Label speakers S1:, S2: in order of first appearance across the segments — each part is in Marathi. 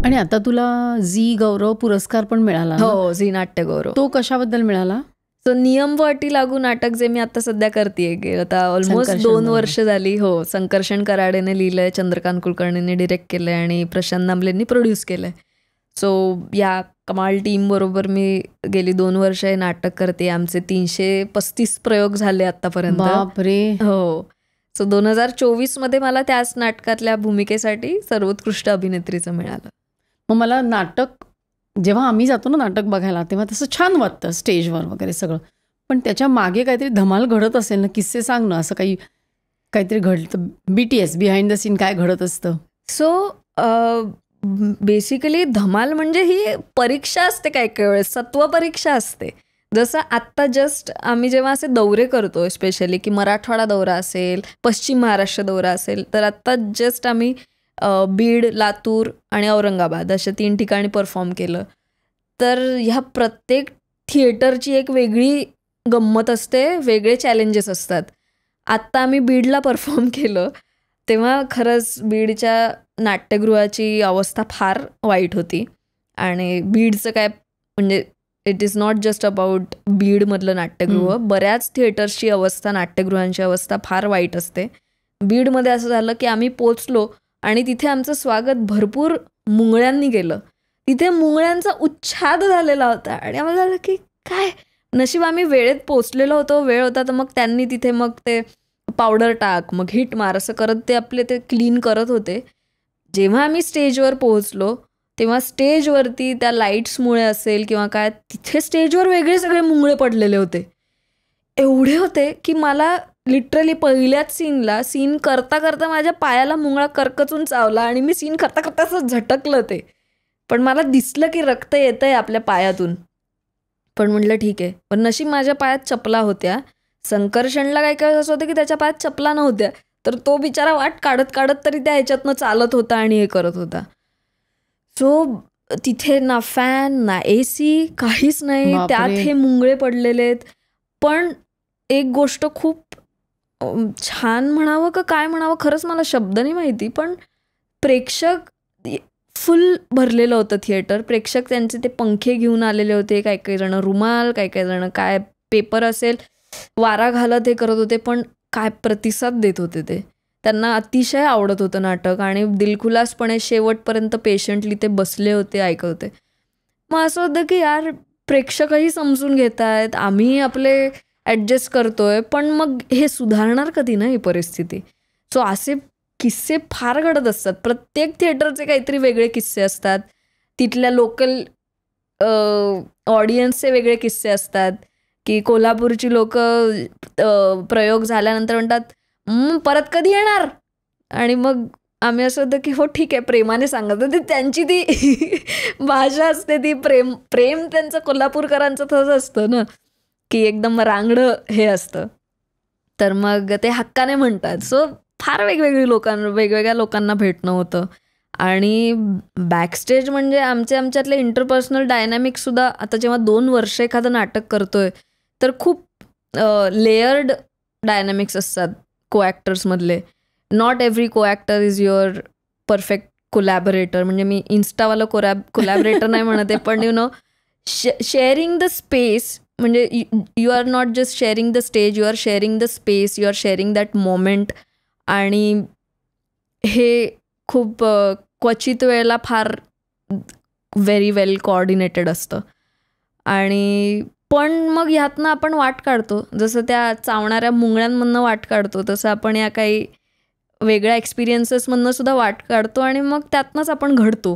S1: आणि आता तुला झी गौरव पुरस्कार पण मिळाला ना?
S2: हो, झी नाट्य गौरव.
S1: तो कशाबद्दल मिळाला?
S2: सो नियम व अटी लागू नाटक जे मी आता सध्या करते, आता ऑलमोस्ट
S1: संकर्षण
S2: 2
S1: बरोबर.
S2: वर्ष झाली. हो, संकर्षण कराडेने लिहिलंय, चंद्रकांत कुलकर्णीने डिरेक्ट केलंय आणि प्रशांत दामलेंनी प्रोड्यूस केलंय. सो या कमाल टीम बरोबर मी गेली 2 वर्ष हे नाटक करते. आमचे 335 प्रयोग झाले आतापर्यंत.
S1: बापरे.
S2: हो. सो 2024 मध्ये मला त्याच नाटकातल्या भूमिकेसाठी सर्वोत्कृष्ट अभिनेत्रीचं मिळालं.
S1: मग मला नाटक जेव्हा आम्ही जातो ना नाटक बघायला तेव्हा तसं छान वाटतं स्टेजवर वगैरे सगळं, पण त्याच्या मागे काहीतरी धमाल घडत असेल ना. किस्से सांग ना, असं काहीतरी घडतं. BTS बिहाइंड द सीन काय घडत असतं?
S2: सो बेसिकली धमाल म्हणजे ही परीक्षा असते, काही काही वेळेस सत्व परीक्षा असते. जसं आत्ता जस्ट आम्ही जेव्हा असे दौरे करतो, स्पेशली की मराठवाडा दौरा असेल, पश्चिम महाराष्ट्र दौरा असेल, तर आत्ता जस्ट आम्ही बीड, लातूर आणि औरंगाबाद अशा 3 ठिकाणी परफॉर्म केलं. तर ह्या प्रत्येक थिएटरची एक वेगळी गंमत असते, वेगळे चॅलेंजेस असतात. आत्ता आम्ही बीडला परफॉर्म केलं तेव्हा खरंच बीडच्या नाट्यगृहाची अवस्था फार वाईट होती. आणि बीडचं काय म्हणजे it is not just about बीडमधलं नाट्यगृह, बऱ्याच थिएटर्सची अवस्था, नाट्यगृहांची अवस्था फार वाईट असते. बीडमध्ये असं झालं की आम्ही पोचलो आणि तिथे आमचं स्वागत भरपूर मुंगळ्यांनी केलं. तिथे मुंगळ्यांचा उच्छाद झालेला होता आणि आम्हाला झालं की काय नशीब आम्ही वेळेत पोचलेलो होतो, वेळ होता. तर मग त्यांनी तिथे मग ते पावडर टाक, मग हिट मार असं करत ते आपले ते क्लीन करत होते. जेव्हा आम्ही स्टेजवर पोहोचलो तेव्हा स्टेजवरती त्या लाईट्समुळे असेल किंवा काय, तिथे स्टेजवर वेगळे सगळे मुंगळे पडलेले होते. एवढे होते की मला लिटरली पहिल्याच सीन करता करता माझ्या पायाला मुंगळा करकचून चावला आणि मी सीन करता करता असं झटकलं ते. पण मला दिसलं की रक्त येतंय आपल्या पायातून. पण म्हटलं ठीक आहे. पण नशीब माझ्या पायात चपला होत्या. संकर्षणला काय काय असं होतं की त्याच्या पायात चपला नव्हत्या, तर तो बिचारा वाट काढत काढत तरी त्या ह्याच्यातनं चालत होता आणि हे करत होता. सो तिथे ना फॅन ना AC काहीच नाही, त्यात हे मुंगळे पडलेले आहेत. पण एक गोष्ट खूप छान म्हणावं का काय म्हणावं खरंच मला शब्द नाही माहिती, पण प्रेक्षक फुल भरलेलं होतं थिएटर. प्रेक्षक त्यांचे ते पंखे घेऊन आलेले होते, काही काही जण रुमाल, काही काही जण काय पेपर असेल वारा घालत हे करत होते. पण काय प्रतिसाद देत होते ते. त्यांना अतिशय आवडत होतं नाटक आणि दिलखुलासपणे शेवटपर्यंत पेशंटली ते बसले होते, ऐकत होते. मग असं होतं की यार प्रेक्षकही समजून घेत आहेत, आम्ही आपले ॲडजस्ट करतोय, पण मग हे सुधारणार कधी ना ही परिस्थिती. सो असे किस्से फार घडत असतात. प्रत्येक थिएटरचे काहीतरी वेगळे किस्से असतात, तिथल्या लोकल ऑडियन्सचे वेगळे किस्से असतात. की कोल्हापूरची लोक प्रयोग झाल्यानंतर म्हणतात परत कधी येणार, आणि मग आम्ही असं होतं की हो ठीक आहे प्रेमाने सांगत. ते त्यांची ती भाषा असते, ती प्रेम त्यांचं कोल्हापूरकरांचं तसं असतं ना की एकदम रांगडं हे असतं. तर मग ते हक्काने म्हणतात. सो फार वेगवेगळ्या लोकांना भेटणं होतं. आणि बॅकस्टेज म्हणजे आमच्यातले इंटरपर्सनल डायनॅमिक्स सुद्धा आता जेव्हा 2 वर्ष एखादं नाटक करतोय तर खूप लेयर्ड डायनॅमिक्स असतात को ॲक्टर्समधले. Not every coactor is your perfect collaborator. म्हणजे मी इन्स्टावाला कोलॅबरेटर नाही म्हणत आहे, पण शेअरिंग द स्पेस, म्हणजे you are not just sharing the stage, you are sharing the space, you are sharing that moment. आणि हे खूप क्वचित वेळेला फार व्हेरी वेल कोऑर्डिनेटेड असतं. आणि पण मग ह्यातनं आपण वाट काढतो, जसं त्या चावणाऱ्या मुंगळ्यांमधनं वाट काढतो, तसं आपण या काही वेगळ्या एक्सपिरियन्सेसमधनं सुद्धा वाट काढतो आणि मग त्यातनंच आपण घडतो.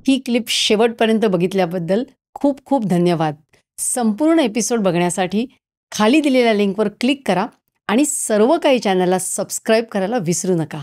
S1: ही क्लिप शेवटपर्यंत बघितल्याबद्दल खूप खूप धन्यवाद. संपूर्ण एपिसोड बघण्यासाठी खाली दिलेल्या लिंकवर क्लिक करा आणि सर्व काही चॅनलला सबस्क्राईब करायला विसरू नका.